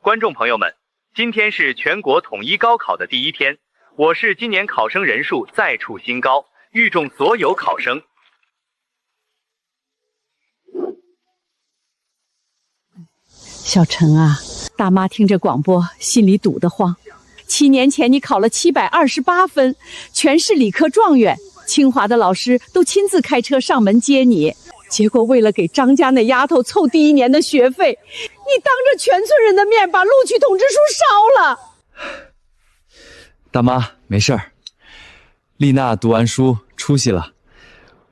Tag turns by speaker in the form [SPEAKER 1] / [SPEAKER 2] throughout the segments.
[SPEAKER 1] 观众朋友们，今天是全国统一高考的第一天，我市今年考生人数再创新高，预祝所有考生。
[SPEAKER 2] 小陈啊，大妈听着广播心里堵得慌。7年前你考了728分，全市理科状元，清华的老师都亲自开车上门接你。结果为了给张家那丫头凑第1年的学费，你当着全村人的面把录取通知书烧了。
[SPEAKER 3] 大妈，没事儿。丽娜读完书出息了，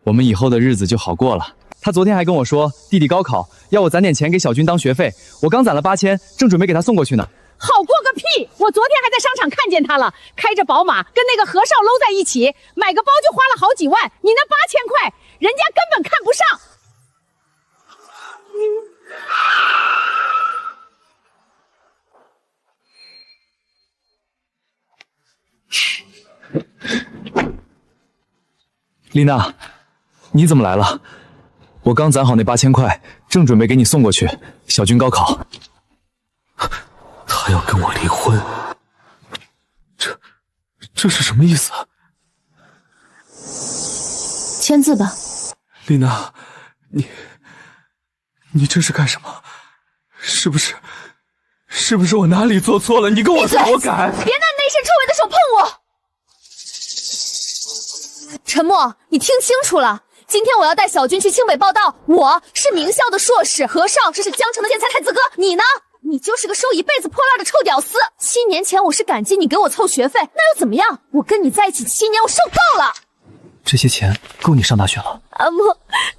[SPEAKER 3] 我们以后的日子就好过了。她昨天还跟我说，弟弟高考要我攒点钱给小军当学费，我刚攒了8000，正准备给他送过去呢。
[SPEAKER 2] 好过个屁！我昨天还在商场看见他了，开着宝马跟那个和少搂在一起，买个包就花了好几万，你那8000块，人家根本看不上。
[SPEAKER 3] 丽娜，你怎么来了？我刚攒好那8000块，正准备给你送过去。小军高考，
[SPEAKER 4] 他要跟我离婚，这是什么意思啊？
[SPEAKER 5] 签字吧。
[SPEAKER 4] 丽娜，你这是干什么？是不是我哪里做错了？你跟我说我改。
[SPEAKER 5] 别拿内身臭味的手碰我！陈默，你听清楚了，今天我要带小军去清北报道。我是名校的硕士，何少是江城的建材太子哥，你呢？你就是个收一辈子破烂的臭屌丝。7年前我是感激你给我凑学费，那又怎么样？我跟你在一起7年，我受够了。
[SPEAKER 3] 这些钱够你上大学了。
[SPEAKER 5] 阿莫，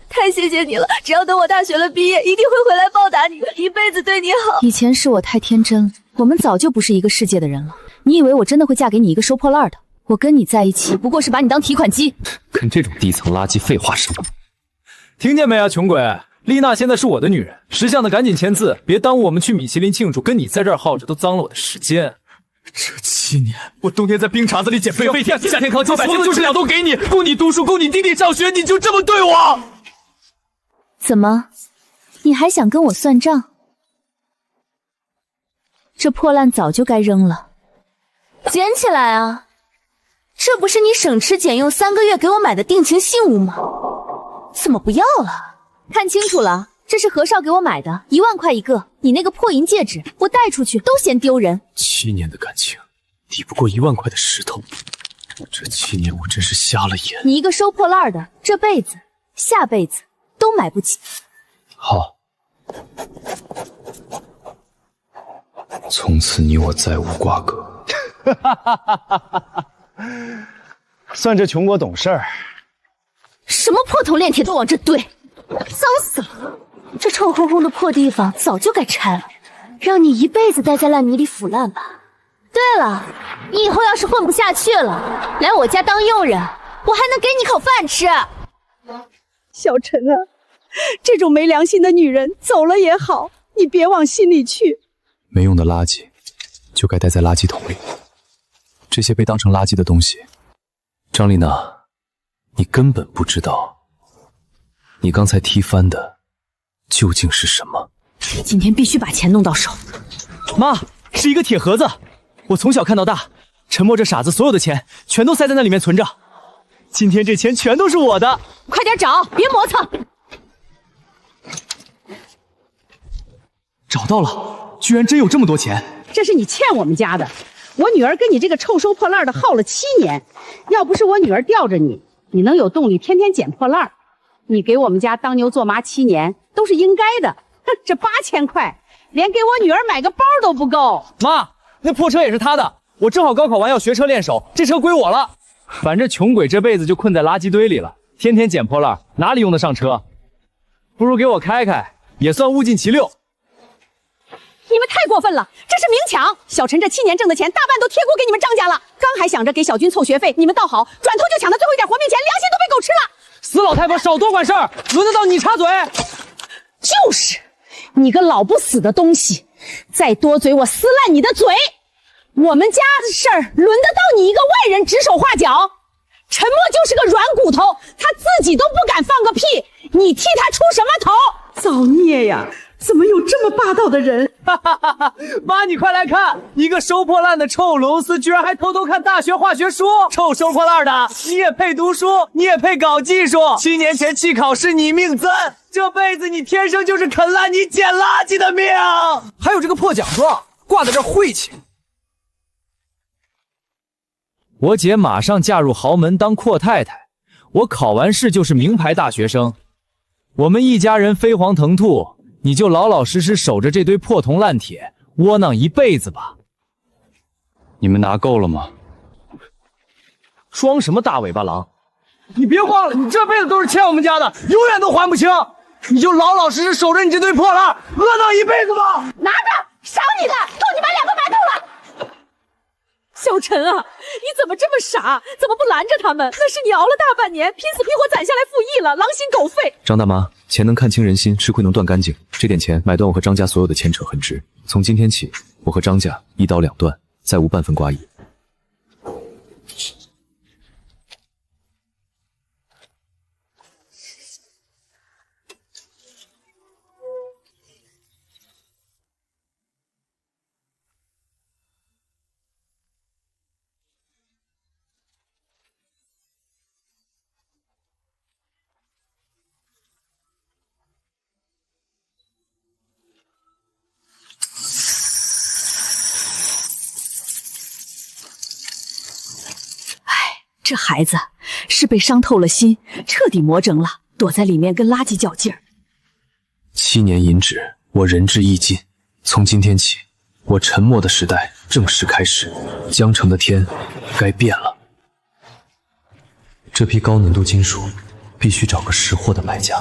[SPEAKER 5] 太谢谢你了！只要等我大学了毕业，一定会回来报答你的，一辈子对你好。以前是我太天真，我们早就不是一个世界的人了。你以为我真的会嫁给你一个收破烂的？我跟你在一起，不过是把你当提款机。
[SPEAKER 4] 跟这种低层垃圾废话什么？
[SPEAKER 6] 听见没啊，穷鬼！丽娜现在是我的女人，识相的赶紧签字，别耽误我们去米其林庆祝。跟你在这儿耗着，都脏了我的时间。
[SPEAKER 4] 这7年，我冬天在冰碴子里捡废料，夏天扛900斤的质量都给你，供你读书，供你弟弟上学，你就这么对我？
[SPEAKER 5] 怎么，你还想跟我算账？这破烂早就该扔了，捡起来啊！这不是你省吃俭用3个月给我买的定情信物吗？怎么不要了？看清楚了，这是何少给我买的，1万块一个。你那个破银戒指，我戴出去都嫌丢人。
[SPEAKER 4] 7年的感情，抵不过1万块的石头。这7年我真是瞎了眼。
[SPEAKER 5] 你一个收破烂的，这辈子、下辈子都买不起。
[SPEAKER 4] 好，从此你我再无瓜葛。
[SPEAKER 3] 算这穷国懂事儿。
[SPEAKER 5] 什么破铜炼铁都往这堆，脏死了！这臭烘烘的破地方早就该拆了，让你一辈子待在烂泥里腐烂吧。对了，你以后要是混不下去了，来我家当佣人，我还能给你口饭吃。
[SPEAKER 2] 小陈啊，这种没良心的女人走了也好，你别往心里去。
[SPEAKER 3] 没用的垃圾，就该待在垃圾桶里。这些被当成垃圾的东西，张丽娜，你根本不知道，你刚才踢翻的究竟是什么。
[SPEAKER 2] 今天必须把钱弄到手。
[SPEAKER 3] 妈，是一个铁盒子，我从小看到大，陈默这傻子所有的钱全都塞在那里面存着。今天这钱全都是我的。
[SPEAKER 2] 快点找，别磨蹭。
[SPEAKER 3] 找到了，居然真有这么多钱。
[SPEAKER 2] 这是你欠我们家的。我女儿跟你这个臭收破烂的耗了7年，要不是我女儿吊着你，你能有动力天天捡破烂？你给我们家当牛做马7年都是应该的。哼，这8000块连给我女儿买个包都不够。
[SPEAKER 3] 妈，那破车也是她的，我正好高考完要学车练手，这车归我了。反正穷鬼这辈子就困在垃圾堆里了，天天捡破烂，哪里用得上车？不如给我开开，也算物尽其六。
[SPEAKER 2] 你们太过分了，这是明抢！小陈这7年挣的钱大半都贴锅给你们张家了，刚还想着给小军凑学费，你们倒好，转头就抢他最后一点活命钱，良心都被狗吃了。
[SPEAKER 3] 死老太婆少多管事儿，轮得到你插嘴？
[SPEAKER 2] 就是，你个老不死的东西，再多嘴我撕烂你的嘴！我们家的事儿轮得到你一个外人指手画脚？陈默就是个软骨头，他自己都不敢放个屁，你替他出什么头？造孽呀！怎么有这么霸道的人？
[SPEAKER 6] 妈，你快来看，一个收破烂的臭螺丝，居然还偷偷看大学化学书！臭收破烂的，你也配读书，你也配搞技术？7年前弃考是你命赞，这辈子你天生就是啃烂泥捡垃圾的命！还有这个破奖状，挂在这晦气。我姐马上嫁入豪门当阔太太，我考完试就是名牌大学生，我们一家人飞黄腾兔。你就老老实实守着这堆破铜烂铁，窝囊一辈子吧。
[SPEAKER 3] 你们拿够了吗？
[SPEAKER 6] 装什么大尾巴狼？你别忘了，你这辈子都是欠我们家的，永远都还不清。你就老老实实守着你这堆破烂，饿到一辈子吧。
[SPEAKER 5] 拿着，赏你的，够你买2个馒头了。
[SPEAKER 2] 小陈啊，你怎么这么傻？怎么不拦着他们？那是你熬了大半年，拼死拼活攒下来复议了，狼心狗肺。
[SPEAKER 3] 张大妈，钱能看清人心，吃亏能断干净。这点钱买断我和张家所有的牵扯很值。从今天起，我和张家一刀两断，再无半分瓜葛。
[SPEAKER 2] 这孩子是被伤透了心，彻底魔怔了，躲在里面跟垃圾较劲儿。
[SPEAKER 3] 7年银纸，我仁至义尽。从今天起，我沉默的时代正式开始，江城的天该变了。这批高浓度金属必须找个识货的买家。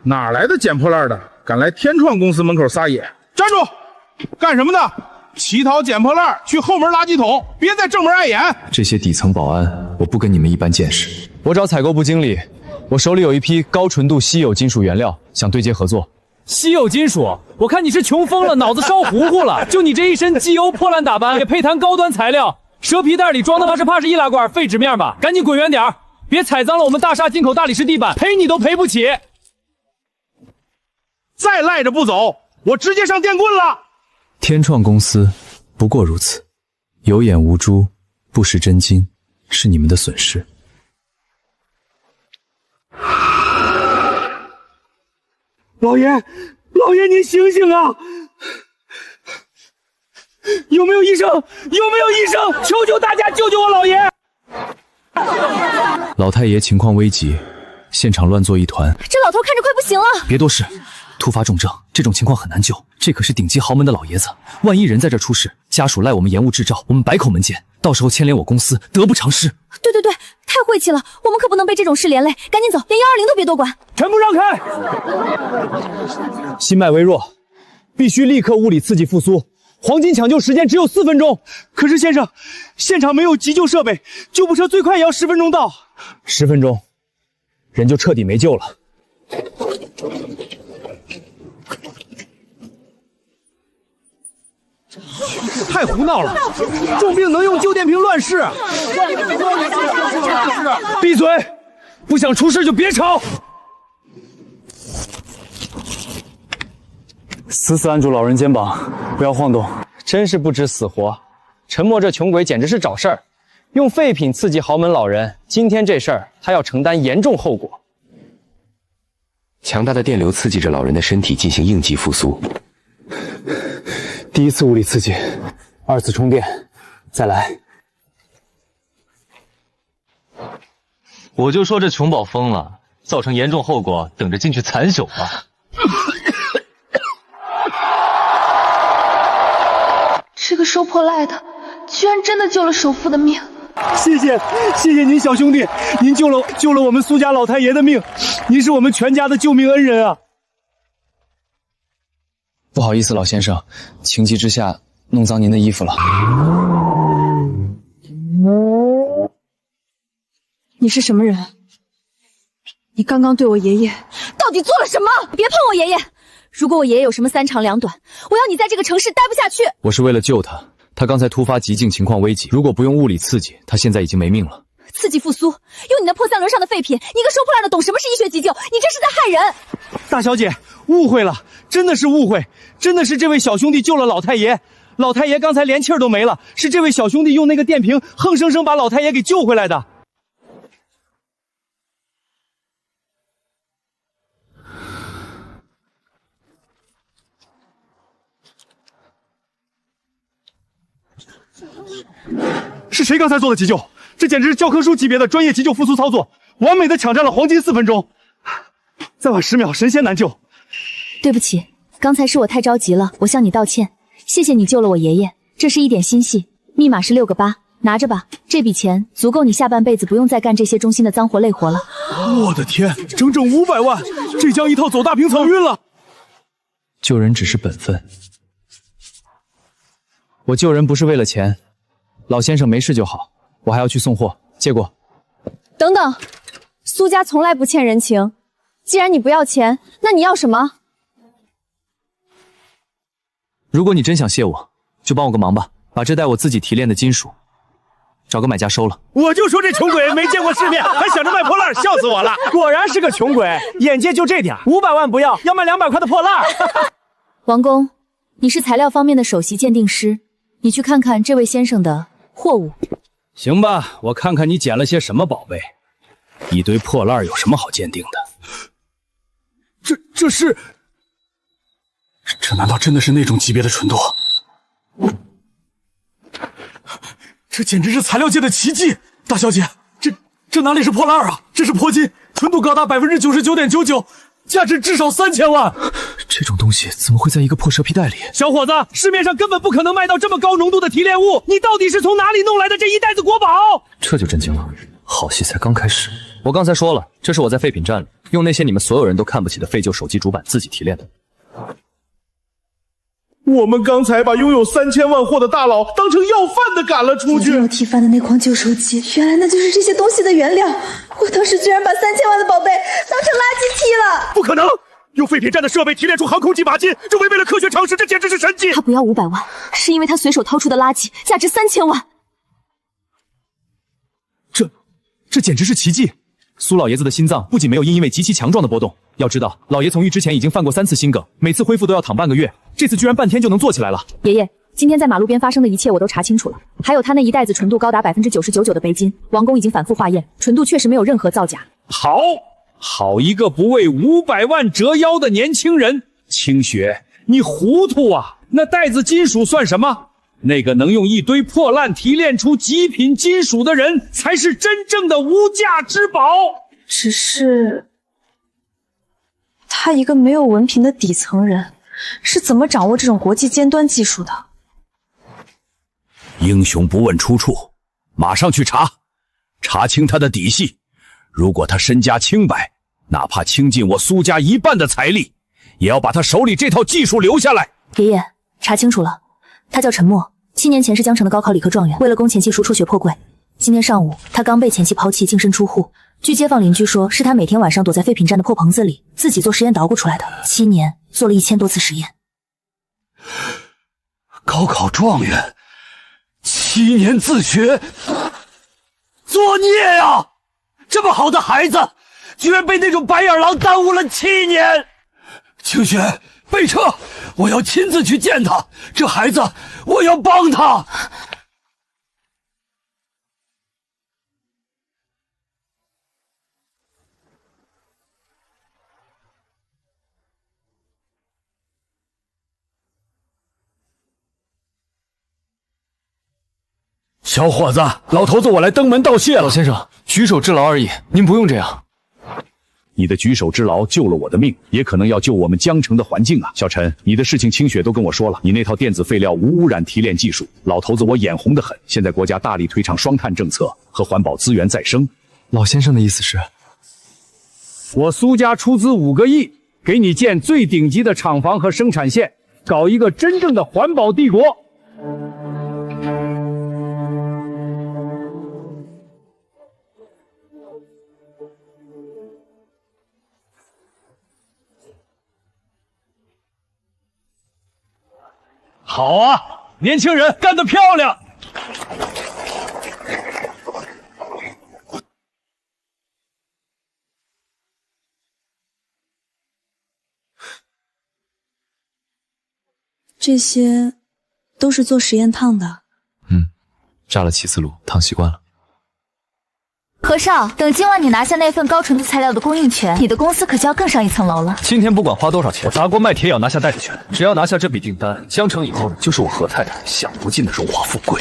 [SPEAKER 7] 哪来的捡破烂的，敢来天创公司门口撒野？站住！干什么的？乞讨捡破烂，去后门垃圾桶，别在正门碍眼。
[SPEAKER 3] 这些底层保安，我不跟你们一般见识。我找采购部经理，我手里有一批高纯度稀有金属原料，想对接合作。
[SPEAKER 6] 稀有金属，我看你是穷疯了，脑子烧糊糊了。就你这一身机油破烂打扮，也配谈高端材料？蛇皮袋里装的怕是易拉罐废纸面吧？赶紧滚远点，别踩脏了我们大厦进口大理石地板，赔你都赔不起。
[SPEAKER 7] 再赖着不走，我直接上电棍了。
[SPEAKER 3] 天创公司不过如此，有眼无珠，不识真金，是你们的损失。
[SPEAKER 6] 老爷，老爷您醒醒啊！有没有医生？有没有医生？求求大家救救我老爷！
[SPEAKER 3] 老太爷情况危急，现场乱作一团。
[SPEAKER 5] 这老头看着快不行了。
[SPEAKER 3] 别多事，突发重症，这种情况很难救。这可是顶级豪门的老爷子，万一人在这出事，家属赖我们延误制造，我们百口门见，到时候牵连我公司，得不偿失。
[SPEAKER 5] 对，太晦气了，我们可不能被这种事连累，赶紧走，连120都别多管。
[SPEAKER 6] 全部让开！心脉微弱，必须立刻物理刺激复苏，黄金抢救时间只有4分钟。可是先生，现场没有急救设备，救护车最快也要10分钟到。10分钟，人就彻底没救了。太胡闹了！重病能用旧电瓶乱试？闭嘴！不想出事就别吵！
[SPEAKER 3] 死死按住老人肩膀，不要晃动。
[SPEAKER 6] 真是不知死活！陈默这穷鬼简直是找事儿，用废品刺激豪门老人，今天这事儿他要承担严重后果。
[SPEAKER 8] 强大的电流刺激着老人的身体进行应急复苏。
[SPEAKER 3] 第1次物理刺激，2次充电，再来。
[SPEAKER 9] 我就说这琼宝疯了，造成严重后果，等着进去惨朽吧。
[SPEAKER 10] 这个收破烂的，居然真的救了首富的命。
[SPEAKER 6] 谢谢您小兄弟，您救了我们苏家老太爷的命，您是我们全家的救命恩人啊！
[SPEAKER 3] 不好意思，老先生，情急之下弄脏您的衣服了。
[SPEAKER 2] 你是什么人？你刚刚对我爷爷
[SPEAKER 5] 到底做了什么？别碰我爷爷！如果我爷爷有什么3长2短，我要你在这个城市待不下去。
[SPEAKER 3] 我是为了救他，他刚才突发急境，情况危急，如果不用物理刺激，他现在已经没命了。
[SPEAKER 5] 刺激复苏，用你那破三轮上的废品，你个收破烂的懂什么是医学急救？你这是在害人！
[SPEAKER 6] 大小姐，误会了，真的是误会，真的是这位小兄弟救了老太爷。老太爷刚才连气儿都没了，是这位小兄弟用那个电瓶横生生把老太爷给救回来的。是谁刚才做的急救？这简直是教科书级别的专业急救复苏操作，完美的抢占了黄金4分钟。再晚10秒，神仙难救。
[SPEAKER 5] 对不起，刚才是我太着急了，我向你道歉。谢谢你救了我爷爷，这是一点心细。密码是6个8，拿着吧，这笔钱足够你下半辈子不用再干这些中心的脏活累活了。
[SPEAKER 6] 我的天，整整500万，这将一套走大平走晕了。
[SPEAKER 3] 救人只是本分，我救人不是为了钱。老先生没事就好，我还要去送货，借过。
[SPEAKER 2] 等等，苏家从来不欠人情，既然你不要钱，那你要什么？
[SPEAKER 3] 如果你真想谢我，就帮我个忙吧，把这袋我自己提炼的金属，找个买家收了。
[SPEAKER 6] 我就说这穷鬼没见过世面，还想着卖破烂，笑死我了。果然是个穷鬼，眼界就这点，500万不要，要卖200块的破烂。
[SPEAKER 5] 王工，你是材料方面的首席鉴定师，你去看看这位先生的货物。
[SPEAKER 11] 行吧，我看看你捡了些什么宝贝。一堆破烂有什么好鉴定的？
[SPEAKER 6] 这是？这难道真的是那种级别的纯度？这简直是材料界的奇迹！大小姐，这哪里是破烂啊？这是铂金，纯度高达99.99%，价值至少3000万。
[SPEAKER 3] 这种东西怎么会在一个破蛇皮袋里？
[SPEAKER 6] 小伙子，市面上根本不可能卖到这么高浓度的提炼物，你到底是从哪里弄来的这一袋子国宝？
[SPEAKER 3] 这就震惊了，好戏才刚开始。我刚才说了，这是我在废品站里用那些你们所有人都看不起的废旧手机主板自己提炼的。
[SPEAKER 7] 我们刚才把拥有3000万货的大佬当成要饭的赶了出去。
[SPEAKER 10] 我提翻的那筐旧手机，原来那就是这些东西的原料。我当时居然把3000万的宝贝当成垃圾踢了！
[SPEAKER 6] 不可能！用废品站的设备提炼出航空级钯金，这违背了科学常识，这简直是神迹！
[SPEAKER 5] 他不要500万，是因为他随手掏出的垃圾价值3000万。
[SPEAKER 3] 这简直是奇迹！苏老爷子的心脏不仅没有因为极其强壮的波动，要知道老爷从狱之前已经犯过3次心梗，每次恢复都要躺半个月，这次居然半天就能做起来了。
[SPEAKER 5] 爷爷，今天在马路边发生的一切我都查清楚了，还有他那一袋子纯度高达99.99%的钡金，王工已经反复化验，纯度确实没有任何造假。
[SPEAKER 11] 好一个不为500万折腰的年轻人！清雪，你糊涂啊！那袋子金属算什么？那个能用一堆破烂提炼出极品金属的人，才是真正的无价之宝。
[SPEAKER 10] 只是他一个没有文凭的底层人，是怎么掌握这种国际尖端技术的？
[SPEAKER 11] 英雄不问出处，马上去查清他的底细。如果他身家清白，哪怕倾尽我苏家1半的财力，也要把他手里这套技术留下来。
[SPEAKER 5] 爷爷，查清楚了，他叫陈默，7年前是江城的高考理科状元，为了供前妻输出血破柜。今天上午，他刚被前妻抛弃，净身出户。据街坊邻居说，是他每天晚上躲在废品站的破棚子里，自己做实验捣鼓出来的。7年做了1000多次实验。
[SPEAKER 11] 高考状元，7年自学，作孽呀！这么好的孩子，居然被那种白眼狼耽误了7年。清雪，备车，我要亲自去见他。这孩子，我要帮他。小伙子，老头子我来登门道谢了。
[SPEAKER 3] 老先生，举手之劳而已，您不用这样。
[SPEAKER 11] 你的举手之劳救了我的命，也可能要救我们江城的环境啊！小陈，你的事情清雪都跟我说了，你那套电子废料无污染提炼技术，老头子我眼红得很。现在国家大力推倡双碳政策和环保资源再生。
[SPEAKER 3] 老先生的意思是，
[SPEAKER 11] 我苏家出资5个亿，给你建最顶级的厂房和生产线，搞一个真正的环保帝国。好啊，年轻人干得漂亮！
[SPEAKER 10] 这些都是做实验烫的。
[SPEAKER 3] 炸了7次炉，烫习惯了。
[SPEAKER 5] 何少，等今晚你拿下那份高纯度材料的供应权，你的公司可就要更上一层楼了。
[SPEAKER 11] 今天不管花多少钱，我砸锅卖铁也要拿下代理权。只要拿下这笔订单，江城以后就是我何太太享不尽的荣华富贵。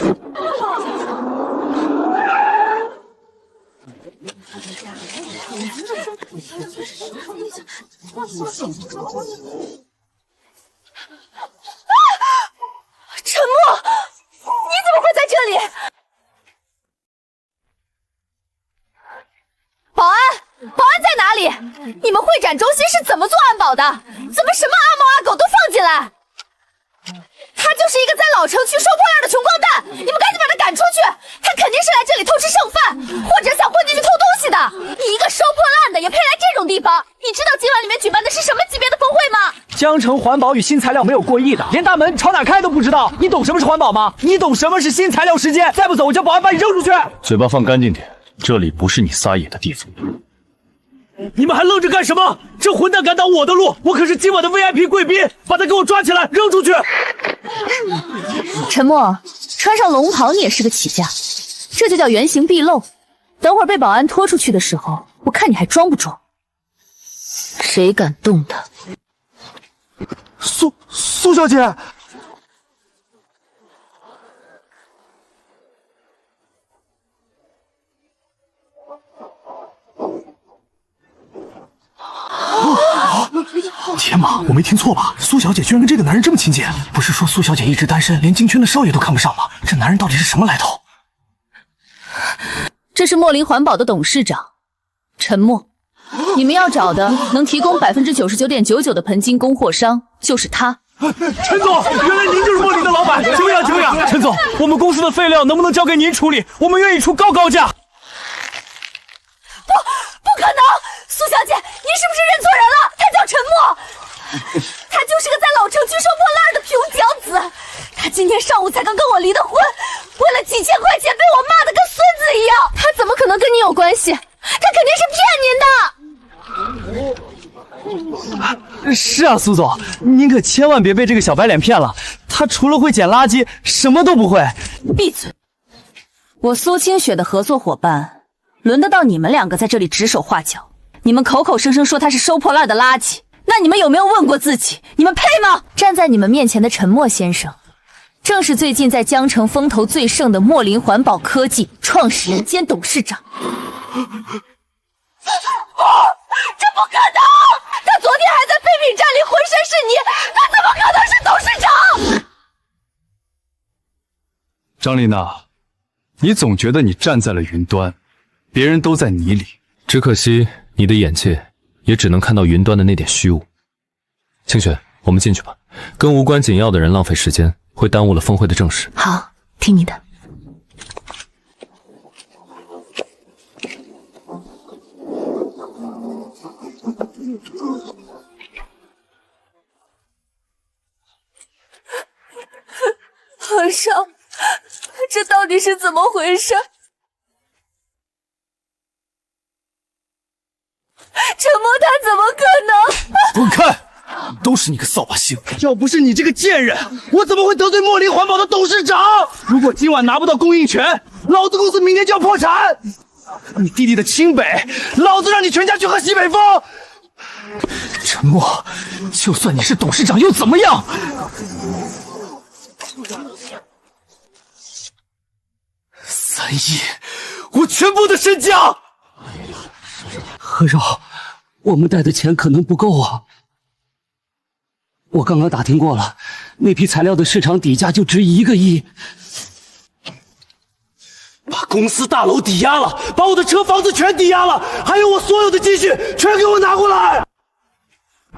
[SPEAKER 5] 陈默，你怎么会在这里？保安在哪里？你们会展中心是怎么做安保的？怎么什么阿猫阿狗都放进来？他就是一个在老城区收破烂的穷光蛋，你们赶紧把他赶出去！他肯定是来这里偷吃剩饭，或者想混进去偷东西的。你一个收破烂的也配来这种地方？你知道今晚里面举办的是什么级别的峰会吗？
[SPEAKER 6] 江城环保与新材料没有过亿的，连大门朝哪开都不知道。你懂什么是环保吗？你懂什么是新材料时间？再不走，我叫保安把你扔出去！
[SPEAKER 11] 嘴巴放干净点，这里不是你撒野的地方。
[SPEAKER 6] 你们还愣着干什么？这混蛋敢挡我的路，我可是今晚的 VIP 贵宾，把他给我抓起来，扔出去！
[SPEAKER 5] 陈默，穿上龙袍你也是个起价，这就叫原形毕露。等会儿被保安拖出去的时候，我看你还装不装？谁敢动他？
[SPEAKER 11] 苏小姐。
[SPEAKER 4] 天马，我没听错吧？苏小姐居然跟这个男人这么亲近？不是说苏小姐一直单身，连京圈的少爷都看不上吗？这男人到底是什么来头？
[SPEAKER 5] 这是墨林环保的董事长陈默，你们要找的能提供99.99%的盆金供货商就是他。
[SPEAKER 6] 陈总，原来您就是墨林的老板，久仰久仰。陈总，我们公司的废料能不能交给您处理？我们愿意出高价。
[SPEAKER 5] 不可能！苏小姐，您是不是认错人了？他叫陈默，他就是个在老城区收破烂的穷脚子。他今天上午才刚跟我离的婚，为了几千块钱被我骂得跟孙子一样。他怎么可能跟你有关系？他肯定是骗您的。
[SPEAKER 6] 是啊，苏总，您可千万别被这个小白脸骗了。他除了会捡垃圾，什么都不会。
[SPEAKER 5] 闭嘴！我苏清雪的合作伙伴，轮得到你们两个在这里指手画脚？你们口口声声说他是收破烂的垃圾，那你们有没有问过自己，你们配吗？站在你们面前的陈默先生，正是最近在江城风头最盛的墨林环保科技创始人兼董事长。这不可能！他昨天还在废品站里浑身是泥，他怎么可能是董事长？
[SPEAKER 3] 张丽娜，你总觉得你站在了云端，别人都在泥里。
[SPEAKER 9] 只可惜你的眼界也只能看到云端的那点虚无。清雪，我们进去吧，跟无关紧要的人浪费时间，会耽误了峰会的正事。
[SPEAKER 5] 好，听你的。和尚，这到底是怎么回事？陈默他怎么可能？
[SPEAKER 4] 滚开！都是你个扫把星！要不是你这个贱人，我怎么会得罪墨林环保的董事长？如果今晚拿不到供应权，老子公司明年就要破产！你弟弟的清北，老子让你全家去喝西北风！陈默，就算你是董事长又怎么样？3亿，我全部的身家！
[SPEAKER 11] 何少，我们带的钱可能不够啊。我刚刚打听过了，那批材料的市场底价就值1个亿。
[SPEAKER 4] 把公司大楼抵押了，把我的车房子全抵押了，还有我所有的积蓄全给我拿过来！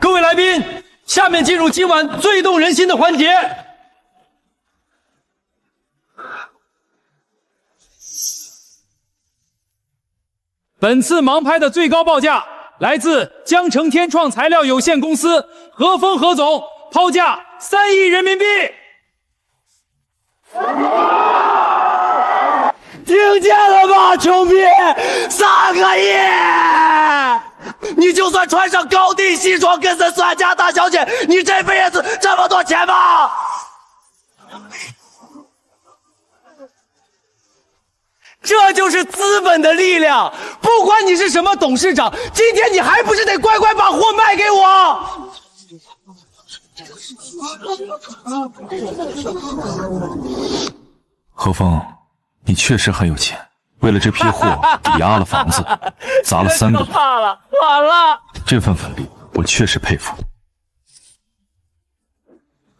[SPEAKER 6] 各位来宾，下面进入今晚最动人心的环节。本次盲拍的最高报价来自江城天创材料有限公司何峰何总，抛价3亿人民币。
[SPEAKER 4] 听见了吧，穷逼，3个亿！你就算穿上高定西装跟着孙家大小姐，你这辈子这么多钱吗？
[SPEAKER 6] 就是资本的力量。不管你是什么董事长，今天你还不是得乖乖把货卖给我？
[SPEAKER 12] 何峰，你确实很有钱，为了这批货抵押了房子，砸了3个亿。
[SPEAKER 6] 怕了，完了！
[SPEAKER 12] 这份狠力，我确实佩服。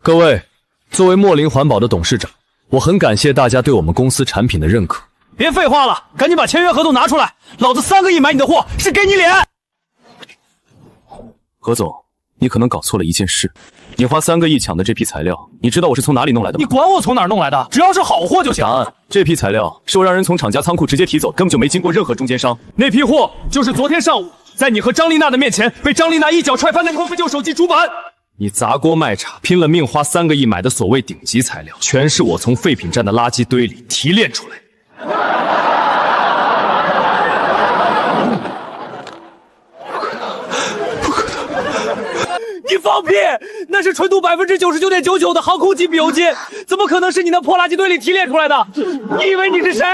[SPEAKER 9] 各位，作为墨林环保的董事长，我很感谢大家对我们公司产品的认可。
[SPEAKER 6] 别废话了，赶紧把签约合同拿出来！老子3个亿买你的货，是给你脸！
[SPEAKER 12] 何总，你可能搞错了一件事。你花3个亿抢的这批材料，你知道我是从哪里弄来的吗？
[SPEAKER 6] 你管我从哪儿弄来的，只要是好货就行。
[SPEAKER 12] 答案：这批材料是我让人从厂家仓库直接提走，根本就没经过任何中间商。
[SPEAKER 6] 那批货就是昨天上午在你和张丽娜的面前被张丽娜一脚踹翻的那块废旧手机主板。
[SPEAKER 9] 你砸锅卖茶，拼了命花3个亿买的所谓顶级材料，全是我从废品站的垃圾堆里提炼出来的。
[SPEAKER 6] 你放屁！那是纯度99.99%的航空级比油金，怎么可能是你那破垃圾堆里提炼出来的？你以为你是谁？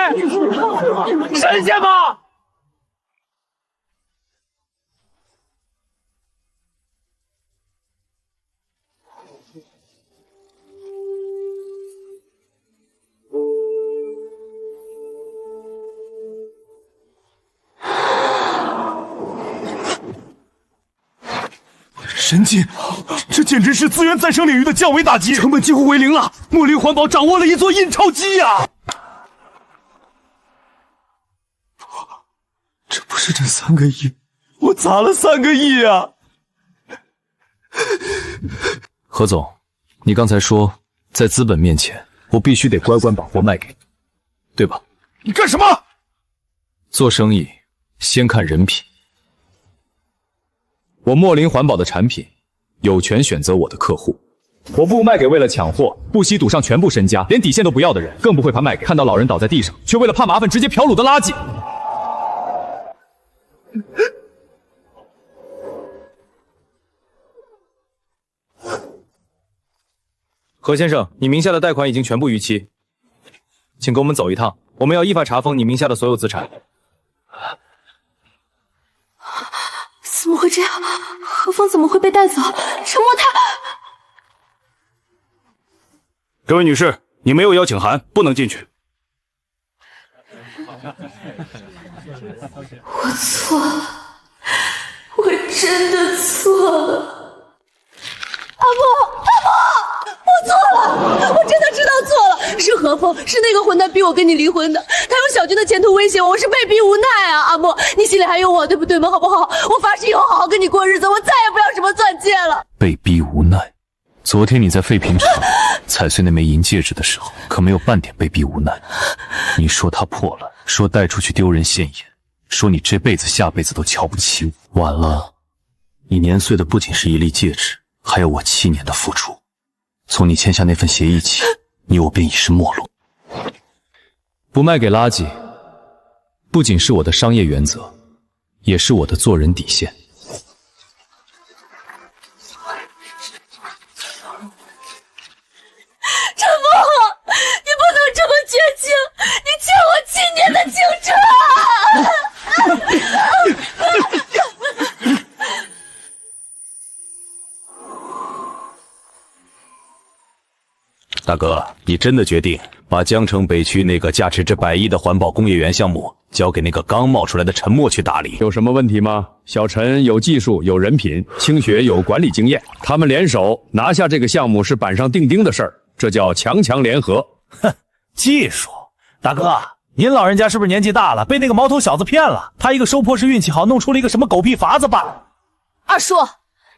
[SPEAKER 6] 神仙吗？
[SPEAKER 11] 神经！这简直是资源再生领域的降维打击，成本几乎为零了。墨林环保掌握了一座印钞机呀！这不是这3个亿，我砸了3个亿啊！
[SPEAKER 9] 何总，你刚才说在资本面前，我必须得乖乖把货卖给你，对吧？
[SPEAKER 11] 你干什么？
[SPEAKER 9] 做生意先看人品。我墨林环保的产品，有权选择我的客户。我不卖给为了抢货不惜赌上全部身家连底线都不要的人，更不会怕卖给看到老人倒在地上却为了怕麻烦直接嫖赌的垃圾。何先生，你名下的贷款已经全部逾期，请跟我们走一趟，我们要依法查封你名下的所有资产。
[SPEAKER 5] 怎么会这样？何峰怎么会被带走？陈默他……
[SPEAKER 11] 这位女士，你没有邀请函，不能进去。
[SPEAKER 5] 我错了，我真的错了。阿莫，我错了，我真的知道错了，是何峰，是那个混蛋逼我跟你离婚的，他用小军的前途威胁我，我是被逼无奈啊！阿莫，你心里还有我，对不对吗？好不好？我发誓以后好好跟你过日子，我再也不要什么钻戒了。
[SPEAKER 12] 被逼无奈。昨天你在废品厂踩碎那枚银戒指的时候，可没有半点被逼无奈。你说它破了，说带出去丢人现眼，说你这辈子下辈子都瞧不起我。晚了，你年岁的不仅是一粒戒指，还有我7年的付出。从你签下那份协议起，你我便已是陌路。
[SPEAKER 9] 不卖给垃圾，不仅是我的商业原则，也是我的做人底线。
[SPEAKER 5] 陈默，你不能这么绝情，你欠我7年的青春。
[SPEAKER 11] 大哥，你真的决定把江城北区那个价值这100亿的环保工业园项目交给那个刚冒出来的陈默去打理？
[SPEAKER 13] 有什么问题吗？小陈有技术，有人品，清雪有管理经验，他们联手拿下这个项目是板上钉钉的事儿，这叫强强联合。
[SPEAKER 6] 哼，技术？大哥，您老人家是不是年纪大了，被那个毛头小子骗了？他一个收破是运气好，弄出了一个什么狗屁法子吧？
[SPEAKER 5] 二叔，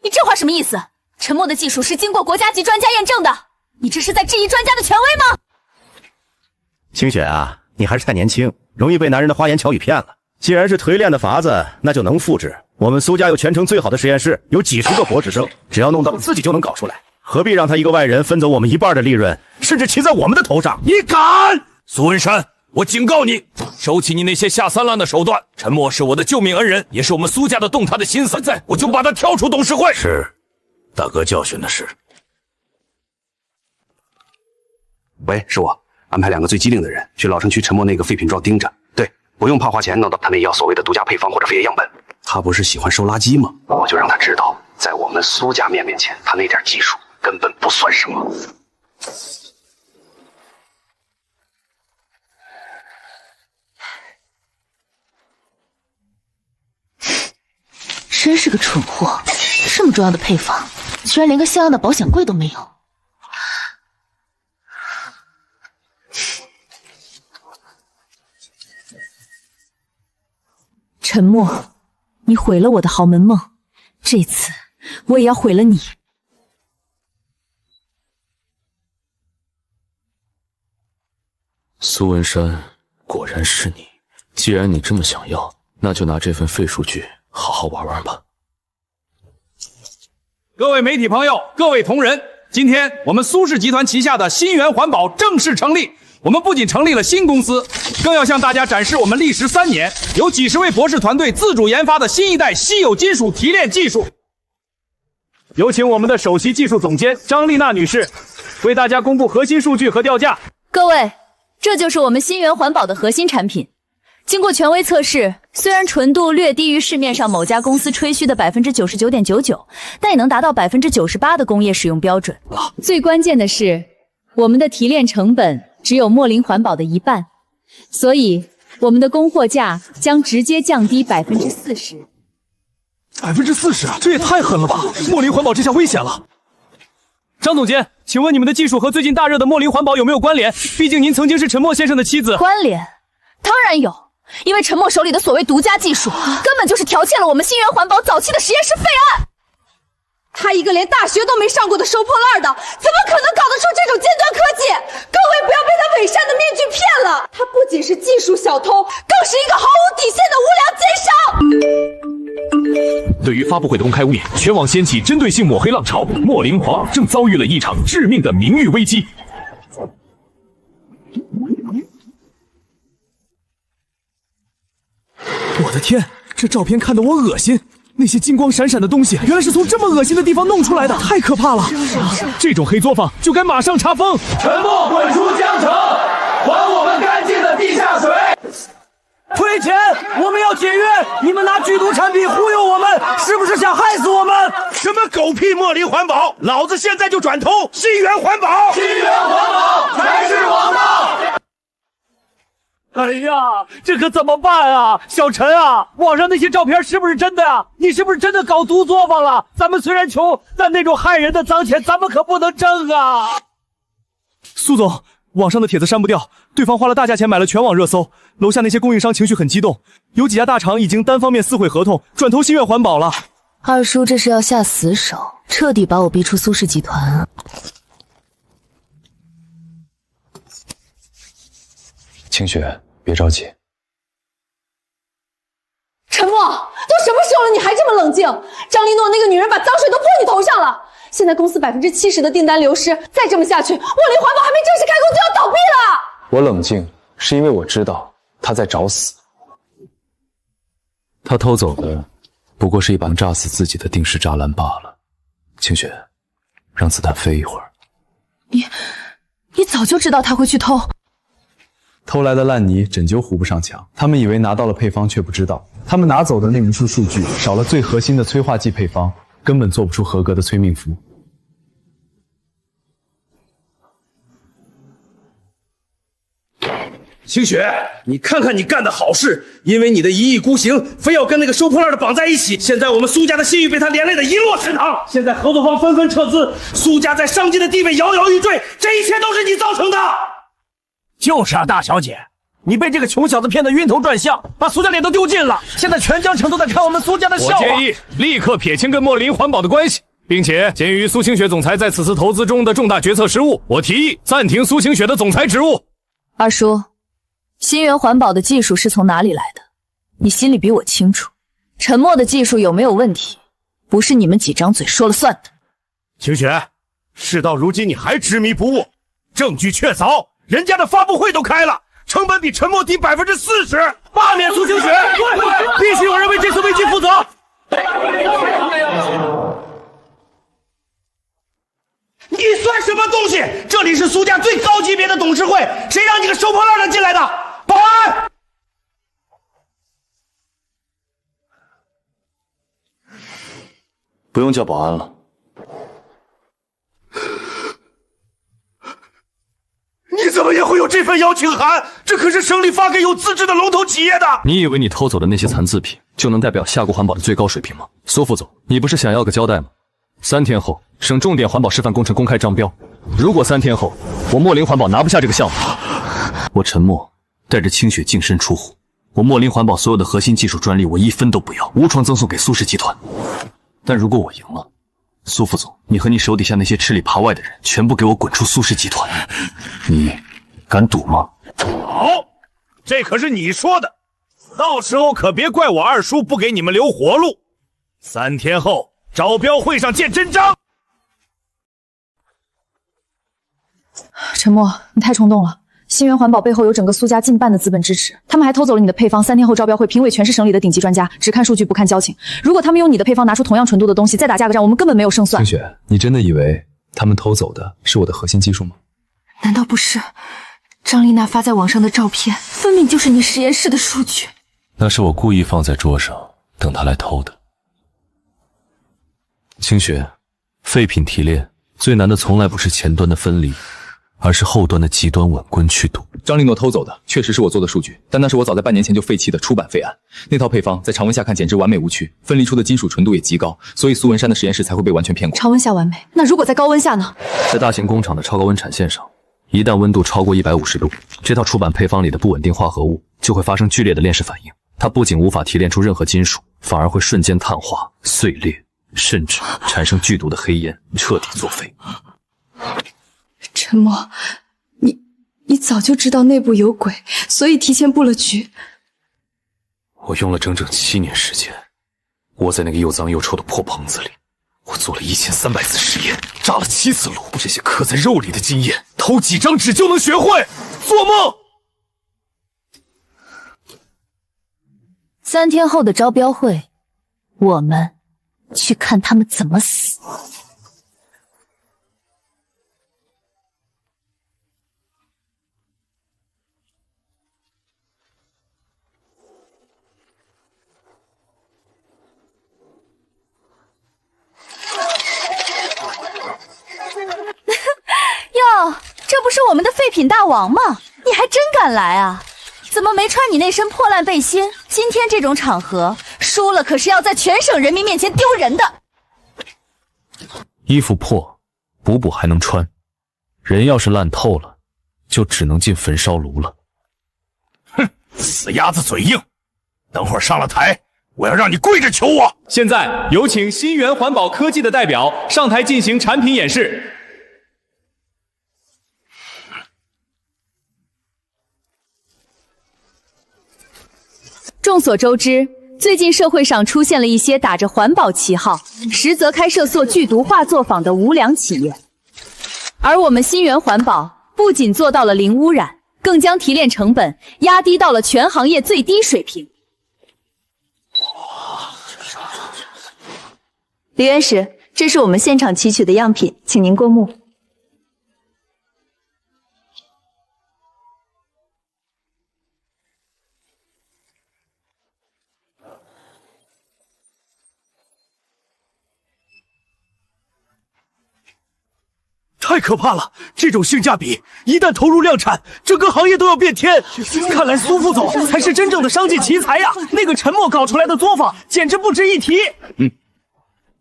[SPEAKER 5] 你这话什么意思？陈默的技术是经过国家级专家验证的。你这是在质疑专家的权威吗？
[SPEAKER 14] 清雪啊，你还是太年轻，容易被男人的花言巧语骗了。既然是锤炼的法子，那就能复制。我们苏家有全城最好的实验室，有几10个博士生，只要弄到自己就能搞出来，何必让他一个外人分走我们1半的利润，甚至骑在我们的头上？
[SPEAKER 11] 你敢！苏文山，我警告你，收起你那些下三滥的手段。陈默是我的救命恩人，也是我们苏家的动他的心思。现在我就把他挑出董事会。
[SPEAKER 14] 是，大哥教训的是。
[SPEAKER 15] 喂，是我，安排2个最机灵的人去老城区陈默那个废品庄盯着。对，不用怕花钱弄到他们要所谓的独家配方或者废液样本。
[SPEAKER 11] 他不是喜欢收垃圾吗？
[SPEAKER 15] 我就让他知道，在我们苏家面前，他那点技术根本不算什么。
[SPEAKER 5] 真是个蠢货，这么重要的配方，居然连个像样的保险柜都没有。
[SPEAKER 2] 沉默，你毁了我的豪门梦，这次我也要毁了你。
[SPEAKER 12] 苏文山，果然是你。既然你这么想要，那就拿这份废数据好好玩玩吧。
[SPEAKER 7] 各位媒体朋友，各位同仁，今天我们苏氏集团旗下的新源环保正式成立。我们不仅成立了新公司，更要向大家展示我们历时3年，由几十位博士团队自主研发的新一代稀有金属提炼技术。
[SPEAKER 6] 有请我们的首席技术总监张丽娜女士，为大家公布核心数据和调价。
[SPEAKER 5] 各位，这就是我们新源环保的核心产品。经过权威测试，虽然纯度略低于市面上某家公司吹嘘的 99.99%， 但也能达到 98% 的工业使用标准。
[SPEAKER 2] 最关键的是，我们的提炼成本只有墨林环保的1半，所以我们的供货价将直接降低 40%。
[SPEAKER 6] 40%啊，这也太狠了吧！墨林环保这下危险了。张总监，请问你们的技术和最近大热的墨林环保有没有关联？毕竟您曾经是陈默先生的妻子。
[SPEAKER 5] 关联？当然有。因为陈默手里的所谓独家技术，根本就是剽窃了我们新源环保早期的实验室废案。
[SPEAKER 10] 他一个连大学都没上过的收破烂的，怎么可能搞得出这种尖端科技？各位不要被他伪善的面具骗了，他不仅是技术小偷，更是一个毫无底线的无良奸商。
[SPEAKER 9] 对于发布会的公开污蔑，全网掀起针对性抹黑浪潮，墨林环保正遭遇了一场致命的名誉危机。
[SPEAKER 6] 我的天，这照片看得我恶心！那些金光闪闪的东西，原来是从这么恶心的地方弄出来的，太可怕了！这种黑作坊就该马上查封！
[SPEAKER 11] 沉默滚出江城，还我们干净的地下水！退钱！我们要解约！你们拿剧毒产品忽悠我们，是不是想害死我们？
[SPEAKER 14] 什么狗屁墨林环保！老子现在就转投新源环保！
[SPEAKER 11] 新源环保才是王道！
[SPEAKER 6] 哎呀，这可怎么办啊？小陈啊，网上那些照片是不是真的呀？你是不是真的搞毒作坊了？咱们虽然穷，但那种害人的脏钱咱们可不能挣啊！苏总，网上的帖子删不掉，对方花了大价钱买了全网热搜，楼下那些供应商情绪很激动，有几家大厂已经单方面撕毁合同，转投新源环保了。
[SPEAKER 5] 二叔这是要下死手，彻底把我逼出苏氏集团啊！
[SPEAKER 3] 清雪，别着急。
[SPEAKER 10] 陈默，都什么时候了，你还这么冷静？张丽诺那个女人把脏水都泼你头上了，现在公司70%的订单流失，再这么下去，墨林环保还没正式开工就要倒闭了。
[SPEAKER 3] 我冷静是因为我知道他在找死。
[SPEAKER 12] 他偷走的不过是一把能炸死自己的定时栅栏罢了。清雪，让子弹飞一会儿。
[SPEAKER 5] 你早就知道他会去偷。
[SPEAKER 3] 偷来的烂泥拯救糊不上墙，他们以为拿到了配方，却不知道他们拿走的那无数数据少了最核心的催化剂配方，根本做不出合格的催命符。
[SPEAKER 14] 清雪，你看看你干的好事，因为你的一意孤行，非要跟那个收破烂的绑在一起，现在我们苏家的信誉被他连累的一落池塘，现在合作方纷纷撤资，苏家在商界的地位摇摇欲坠，这一切都是你造成的。
[SPEAKER 11] 就是啊，大小姐，你被这个穷小子骗得晕头转向，把苏家脸都丢尽了。现在全江城都在看我们苏家的笑话。
[SPEAKER 9] 我建议立刻撇清跟墨林环保的关系，并且鉴于苏清雪总裁在此次投资中的重大决策失误，我提议暂停苏清雪的总裁职务。
[SPEAKER 5] 二叔，新源环保的技术是从哪里来的？你心里比我清楚。陈默的技术有没有问题，不是你们几张嘴说了算的。
[SPEAKER 14] 清雪，事到如今你还执迷不悟，证据确凿。人家的发布会都开了，成本比陈默低40%，罢免苏清雪，必须有人为这次危机负责。你算什么东西？这里是苏家最高级别的董事会，谁让你个收破烂的进来的？保安！
[SPEAKER 12] 不用叫保安了。
[SPEAKER 11] 你怎么也会有这份邀请函？这可是省里发给有资质的龙头企业的。
[SPEAKER 12] 你以为你偷走的那些残次品就能代表夏国环保的最高水平吗？苏副总，你不是想要个交代吗？3天后，省重点环保示范工程公开招标。如果3天后我墨林环保拿不下这个项目，我陈默带着清雪净身出户，我墨林环保所有的核心技术专利我1分都不要，无偿赠送给苏氏集团。但如果我赢了，苏副总，你和你手底下那些吃里扒外的人全部给我滚出苏氏集团！你敢赌吗？
[SPEAKER 11] 好，这可是你说的，到时候可别怪我二叔不给你们留活路。3天后招标会上见真章。
[SPEAKER 16] 陈默，你太冲动了。新源环保背后有整个苏家近半的资本支持，他们还偷走了你的配方。3天后招标会，评委全是省里的顶级专家，只看数据不看交情。如果他们用你的配方拿出同样纯度的东西，再打价格战，我们根本没有胜算。
[SPEAKER 3] 清雪，你真的以为他们偷走的是我的核心技术吗？
[SPEAKER 5] 难道不是？张丽娜发在网上的照片，分明就是你实验室的数据。
[SPEAKER 12] 那是我故意放在桌上，等他来偷的。清雪，废品提炼最难的从来不是前端的分离，而是后端的极端稳棍去毒。
[SPEAKER 3] 张立诺偷走的确实是我做的数据，但那是我早在半年前就废弃的出版废案。那套配方在常温下看简直完美无缺，分离出的金属纯度也极高，所以苏文山的实验室才会被完全骗过。
[SPEAKER 16] 常温下完美，那如果在高温下呢？
[SPEAKER 12] 在大型工厂的超高温产线上，一旦温度超过150度，这套出版配方里的不稳定化合物就会发生剧烈的链式反应。它不仅无法提炼出任何金属，反而会瞬间碳化、碎裂，甚至产生剧毒的黑烟，彻底作废。
[SPEAKER 16] 陈默，你早就知道内部有鬼，所以提前布了局。
[SPEAKER 12] 我用了整整7年时间，窝在那个又脏又臭的破棚子里，我做了1300次实验，炸了7次炉。这些刻在肉里的经验，偷几张纸就能学会？做梦
[SPEAKER 5] ！3天后的招标会，我们去看他们怎么死。哟，这不是我们的废品大王吗？你还真敢来啊！怎么没穿你那身破烂背心？今天这种场合，输了可是要在全省人民面前丢人的。
[SPEAKER 12] 衣服破，补补还能穿；人要是烂透了，就只能进焚烧炉了。
[SPEAKER 11] 哼，死鸭子嘴硬！等会儿上了台，我要让你跪着求我。
[SPEAKER 9] 现在有请新源环保科技的代表上台进行产品演示。
[SPEAKER 2] 众所周知，最近社会上出现了一些打着环保旗号，实则开设做剧毒化作坊的无良企业。而我们新源环保不仅做到了零污染，更将提炼成本压低到了全行业最低水平。
[SPEAKER 16] 李院士，这是我们现场提取的样品，请您过目。
[SPEAKER 11] 太可怕了！这种性价比，一旦投入量产，整个行业都要变天。
[SPEAKER 6] 看来苏副总才是真正的商界奇才呀！那个陈默搞出来的作坊，简直不值一提。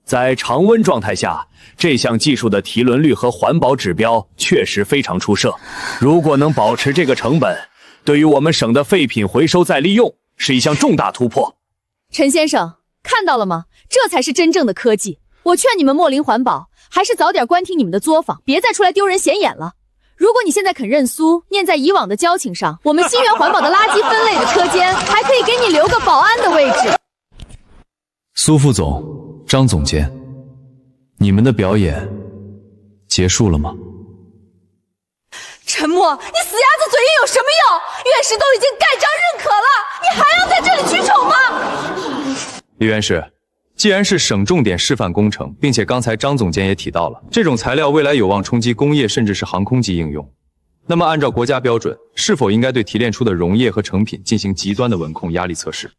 [SPEAKER 17] 在常温状态下，这项技术的提伦率和环保指标确实非常出色。如果能保持这个成本，对于我们省的废品回收再利用是一项重大突破。
[SPEAKER 2] 陈先生，看到了吗？这才是真正的科技。我劝你们墨林环保还是早点关停你们的作坊，别再出来丢人显眼了。如果你现在肯认输，念在以往的交情上，我们新源环保的垃圾分类的车间还可以给你留个保安的位置。
[SPEAKER 3] 苏副总、张总监，你们的表演结束了吗？
[SPEAKER 10] 陈默，你死鸭子嘴硬有什么用？院士都已经盖章认可了，你还要在这里取宠吗？
[SPEAKER 3] 李院士，既然是省重点示范工程，并且刚才张总监也提到了，这种材料未来有望冲击工业甚至是航空级应用，那么按照国家标准，是否应该对提炼出的溶液和成品进行极端的稳控压力测试？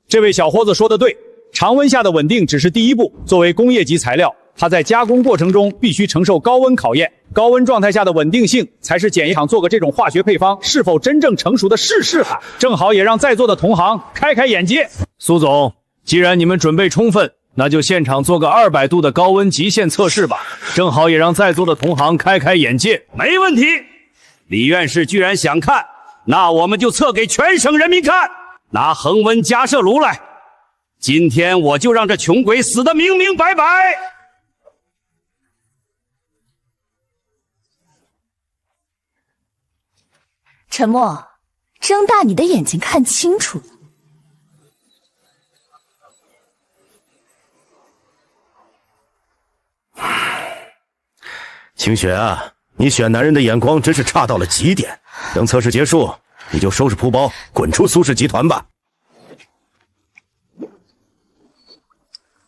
[SPEAKER 9] 这位小伙子说的对，
[SPEAKER 7] 常温下的稳定只是第一步，作为工业级材料，它在加工过程中必须承受高温考验。高温状态下的稳定性才是检验厂做个这种化学配方是否真正成熟的试法，正好也让在座的同行开开眼界。苏总，既然你们准备充分，那就现场做个200度的高温极限测试吧，正好也让在座的同行开开眼界。
[SPEAKER 11] 没问题，李院士居然想看，那我们就测给全省人民看。拿恒温加热炉来，今天我就让这穷鬼死得明明白白。
[SPEAKER 5] 陈默，睁大你的眼睛看清楚了。
[SPEAKER 14] 清雪啊，你选男人的眼光真是差到了极点。等测试结束，你就收拾铺包滚出苏氏集团吧。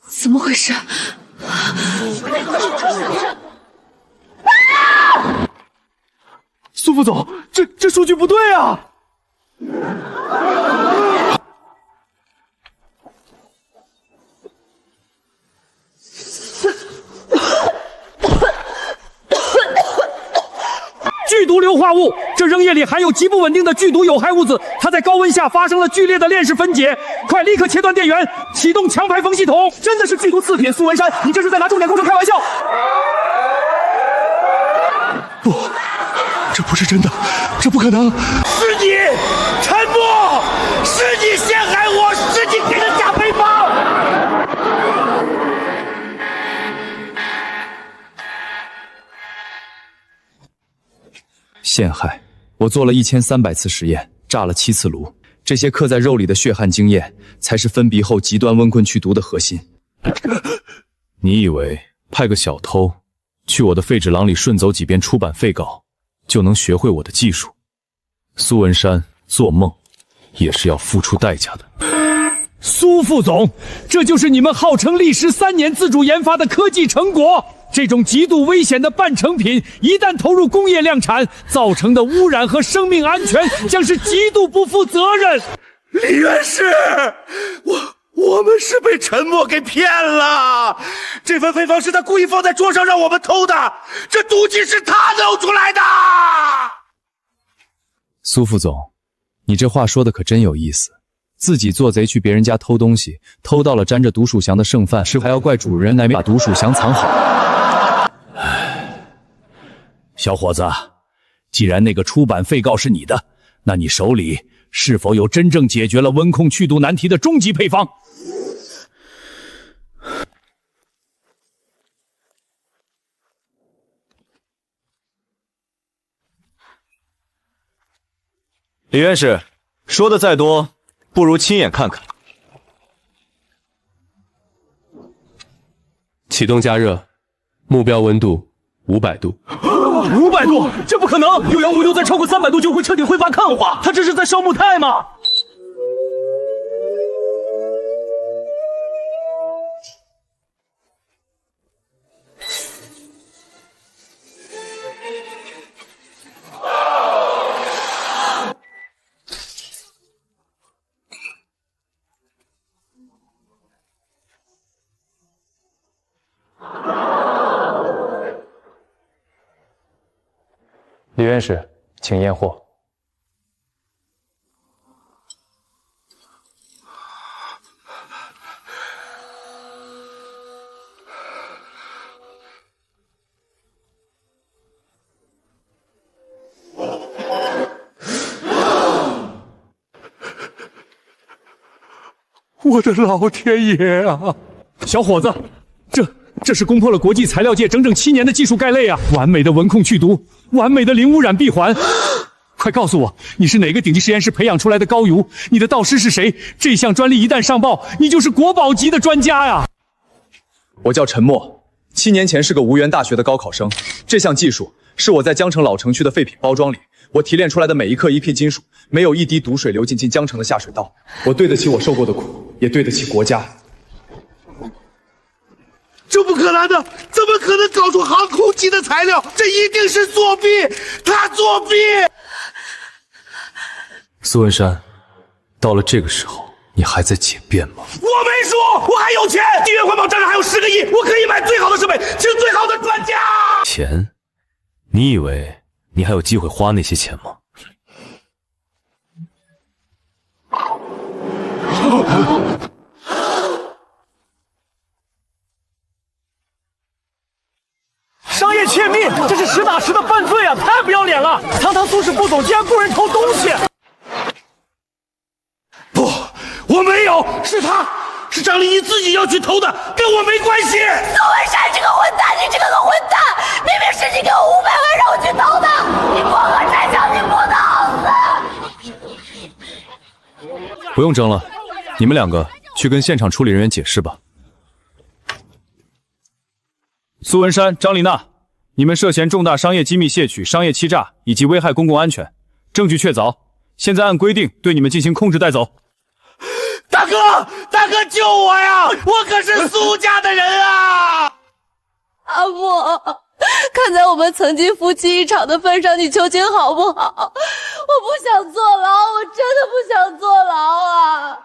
[SPEAKER 16] 怎么回事？
[SPEAKER 4] 苏副总，这数据不对啊！
[SPEAKER 7] 剧毒硫化物，这溶液里含有极不稳定的剧毒有害物质，它在高温下发生了剧烈的链式分解。快立刻切断电源，启动强排风系统！真的是剧毒次品，苏文山，你这是在拿重点工程开玩笑？
[SPEAKER 4] 不，这不是真的，这不可能！
[SPEAKER 11] 是你，陈默，是你陷害我，是你给的假配方！
[SPEAKER 3] 陷害！我做了1300次实验，炸了7次炉，这些刻在肉里的血汗经验，才是分鼻后极端温困去毒的核心。
[SPEAKER 12] 你以为派个小偷去我的废纸廊里顺走几遍出版废稿，就能学会我的技术？苏文山，做梦也是要付出代价的。
[SPEAKER 7] 苏副总，这就是你们号称历时3年自主研发的科技成果。这种极度危险的半成品，一旦投入工业量产，造成的污染和生命安全将是极度不负责任。
[SPEAKER 11] 李院士，我们是被陈默给骗了，这份配方是他故意放在桌上让我们偷的，这毒气是他弄出来的。
[SPEAKER 3] 苏副总，你这话说的可真有意思。自己做贼去别人家偷东西，偷到了沾着毒鼠祥的剩饭，是还要怪主人来没把毒鼠祥藏好。
[SPEAKER 12] 小伙子，既然那个出版废告是你的，那你手里是否有真正解决了温控去毒难题的终极配方？
[SPEAKER 17] 李院士，说的再多，不如亲眼看看。
[SPEAKER 18] 启动加热，目标温度500度。
[SPEAKER 6] 500度？这不可能！有氧五六再超过300度就会彻底挥发抗化，他这是在烧木炭吗？
[SPEAKER 9] 李院士，请验货。
[SPEAKER 4] 我的老天爷啊！
[SPEAKER 7] 小伙子，这是攻破了国际材料界整整7年的技术盖类啊！完美的温控去毒，完美的零污染闭环。快告诉我，你是哪个顶级实验室培养出来的高邮？你的导师是谁？这项专利一旦上报，你就是国宝级的专家呀！
[SPEAKER 3] 我叫陈默，7年前是个无缘大学的高考生。这项技术是我在江城老城区的废品包装里，我提炼出来的每一克一片金属，没有一滴毒水流进江城的下水道。我对得起我受过的苦，也对得起国家。
[SPEAKER 11] 这不可能的，怎么可能搞出航空级的材料？这一定是作弊，他作弊！
[SPEAKER 12] 苏文山，到了这个时候，你还在狡辩吗？
[SPEAKER 11] 我没输，我还有钱，金源环保账上还有10个亿，我可以买最好的设备，请最好的专家。
[SPEAKER 12] 钱？你以为你还有机会花那些钱吗？
[SPEAKER 6] 商业窃密，这是实打实的犯罪啊！太不要脸了！堂堂苏氏副总竟然雇人偷东西！
[SPEAKER 11] 不，我没有，是他，是张丽一自己要去偷的，跟我没关系。
[SPEAKER 5] 苏文山这个混蛋，你这个混蛋！明明是你给我500万让我去偷的，你不和拆墙，你不能死！
[SPEAKER 12] 不用争了，你们2个去跟现场处理人员解释吧。
[SPEAKER 9] 苏文山、张丽娜，你们涉嫌重大商业机密窃取、商业欺诈以及危害公共安全，证据确凿，现在按规定对你们进行控制带走。
[SPEAKER 11] 大哥，大哥救我呀！我可是苏家的人啊！
[SPEAKER 10] 阿莫，看在我们曾经夫妻一场的份上，你求情好不好？我不想坐牢，我真的不想坐牢啊！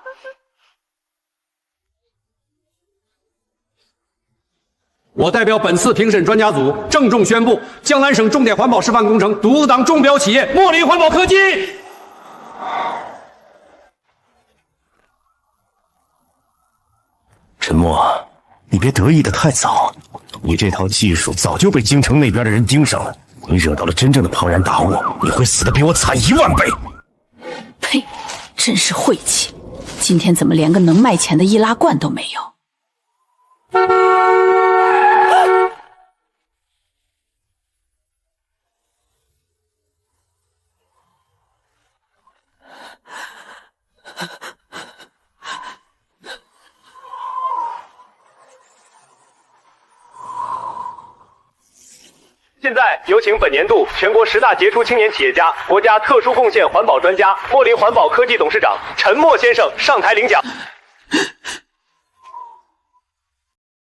[SPEAKER 7] 我代表本次评审专家组郑重宣布，江南省重点环保示范工程独挡中标企业茉莉环保科技。
[SPEAKER 14] 陈默，你别得意的太早，你这套技术早就被京城那边的人盯上了，你惹到了真正的庞然大物，你会死得比我惨1万倍。
[SPEAKER 2] 呸！真是晦气，今天怎么连个能卖钱的易拉罐都没有？
[SPEAKER 17] 现在有请本年度全国10大杰出青年企业家、国家特殊贡献环保专家、茉莉环保科技董事长陈默先生上台领奖。